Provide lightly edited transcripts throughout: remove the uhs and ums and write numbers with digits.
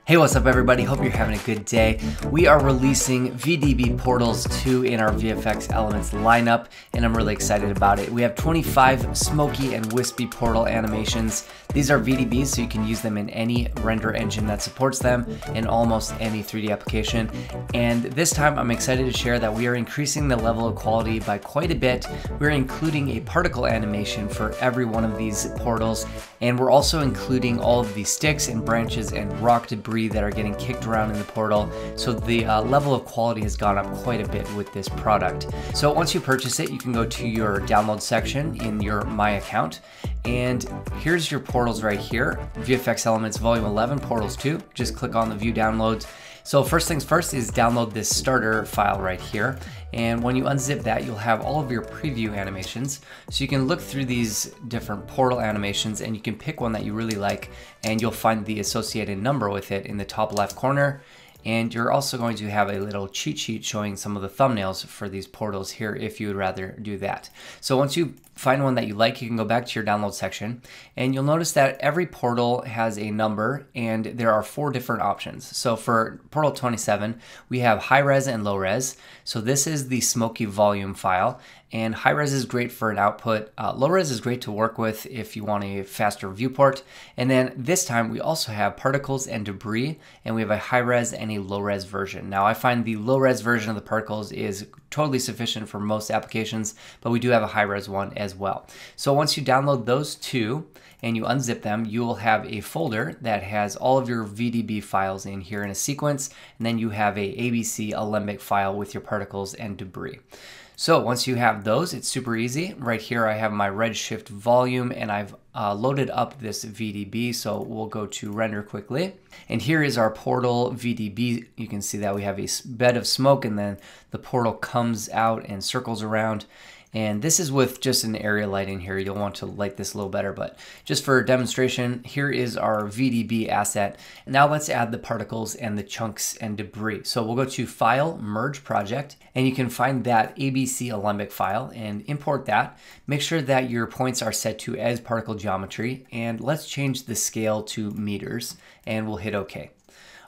Hey, what's up everybody? Hope you're having a good day. We are releasing VDB Portals 2 in our VFX Elements lineup, and I'm really excited about it. We have 25 smoky and wispy portal animations. These are VDBs, so you can use them in any render engine that supports them in almost any 3D application. And this time I'm excited to share that we are increasing the level of quality by quite a bit. We're including a particle animation for every one of these portals, and we're also including all of the sticks and branches and rock debris that are getting kicked around in the portal. So the level of quality has gone up quite a bit with this product. So once you purchase it, you can go to your download section in your My Account, and here's your portals right here. VFX Elements Volume 11 Portals 2. Just click on the View Downloads. So first things first is download this starter file right here. And when you unzip that, you'll have all of your preview animations. So you can look through these different portal animations and you can pick one that you really like, and you'll find the associated number with it in the top left corner. And you're also going to have a little cheat sheet showing some of the thumbnails for these portals here if you would rather do that. So once you find one that you like, you can go back to your download section, and you'll notice that every portal has a number and there are 4 different options. So for portal 27, we have high res and low res. So this is the smoky volume file, and high res is great for an output. Low res is great to work with if you want a faster viewport. And then this time we also have particles and debris, and we have a high res and a low res version. Now I find the low res version of the particles is totally sufficient for most applications, but we do have a high res one as well. So once you download those two and you unzip them, you will have a folder that has all of your VDB files in here in a sequence, and then you have a ABC Alembic file with your particles and debris. So once you have those, it's super easy. Right here I have my Redshift volume, and I've loaded up this VDB, so we'll go to render quickly. And here is our portal VDB. You can see that we have a bed of smoke, and then the portal comes out and circles around. And this is with just an area light in here. You'll want to light this a little better, but just for demonstration, here is our VDB asset. Now let's add the particles and the chunks and debris. So we'll go to File, Merge Project, and you can find that ABC Alembic file and import that. Make sure that your points are set to as particle geometry, and let's change the scale to meters, and we'll hit OK.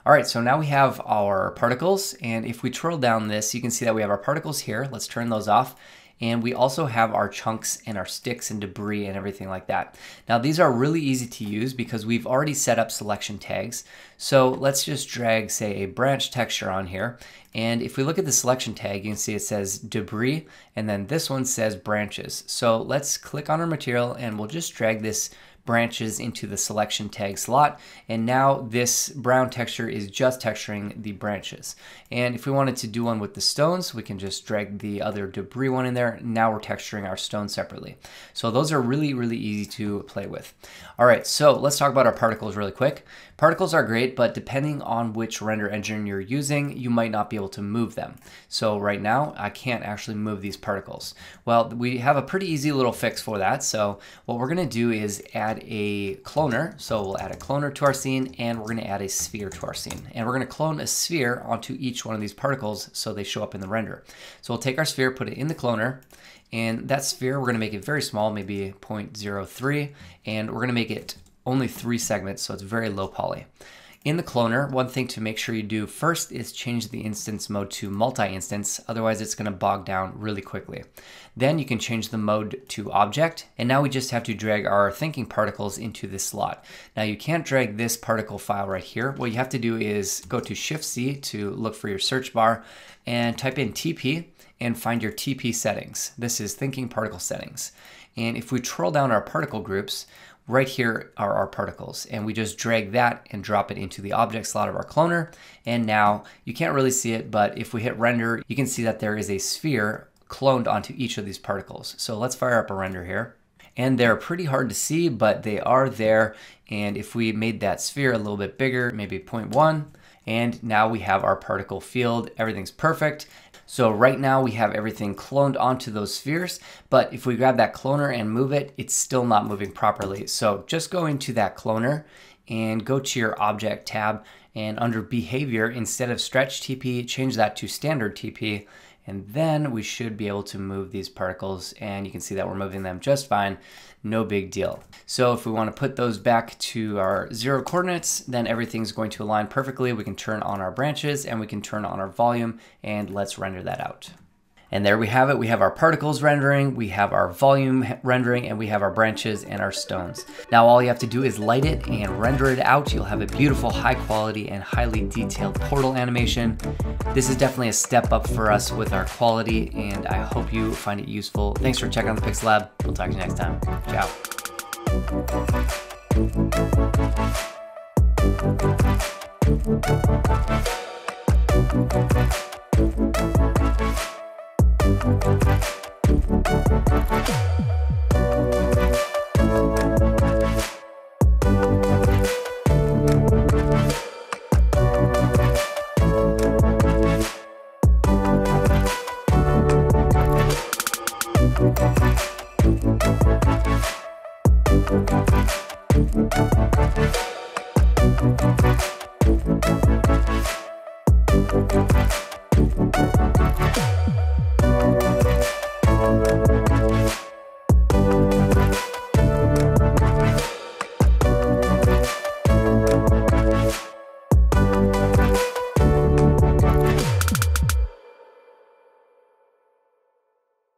All right, so now we have our particles, and if we twirl down this, you can see that we have our particles here. Let's turn those off. And we also have our chunks and our sticks and debris and everything like that. Now these are really easy to use because we've already set up selection tags. So let's just drag, say, a branch texture on here. And if we look at the selection tag, you can see it says debris, and then this one says branches. So let's click on our material and we'll just drag this branches into the selection tag slot, and now this brown texture is just texturing the branches. And if we wanted to do one with the stones, we can just drag the other debris one in there. Now we're texturing our stones separately. So those are really easy to play with. All right, so let's talk about our particles really quick. Particles are great, but depending on which render engine you're using, you might not be able to move them. So right now I can't actually move these particles. Well, we have a pretty easy little fix for that. So what we're going to do is add a cloner. So we'll add a cloner to our scene, and we're going to add a sphere to our scene, and we're going to clone a sphere onto each one of these particles so they show up in the render. So we'll take our sphere, put it in the cloner, and that sphere we're going to make it very small, maybe 0.03, and we're going to make it only 3 segments, so it's very low poly. In the cloner, one thing to make sure you do first is change the instance mode to multi-instance, otherwise it's going to bog down really quickly. Then you can change the mode to object, and now we just have to drag our thinking particles into this slot. Now you can't drag this particle file right here. What you have to do is go to Shift-C to look for your search bar and type in TP and find your TP settings. This is thinking particle settings. And if we scroll down our particle groups, right here are our particles, and we just drag that and drop it into the object slot of our cloner. And now you can't really see it, but if we hit render, you can see that there is a sphere cloned onto each of these particles. So let's fire up a render here. And they're pretty hard to see, but they are there. And if we made that sphere a little bit bigger, maybe 0.1, and now we have our particle field, everything's perfect. So right now we have everything cloned onto those spheres, but if we grab that cloner and move it, it's still not moving properly. So just go into that cloner and go to your object tab, and under behavior, instead of stretch TP, change that to standard TP, and then we should be able to move these particles, and you can see that we're moving them just fine. No big deal. So if we want to put those back to our 0 coordinates, then everything's going to align perfectly. We can turn on our branches and we can turn on our volume, and let's render that out. And there we have it. We have our particles rendering, we have our volume rendering, and we have our branches and our stones. Now all you have to do is light it and render it out. You'll have a beautiful, high quality, and highly detailed portal animation. This is definitely a step up for us with our quality, and I hope you find it useful. Thanks for checking out the Pixel Lab. We'll talk to you next time. Ciao.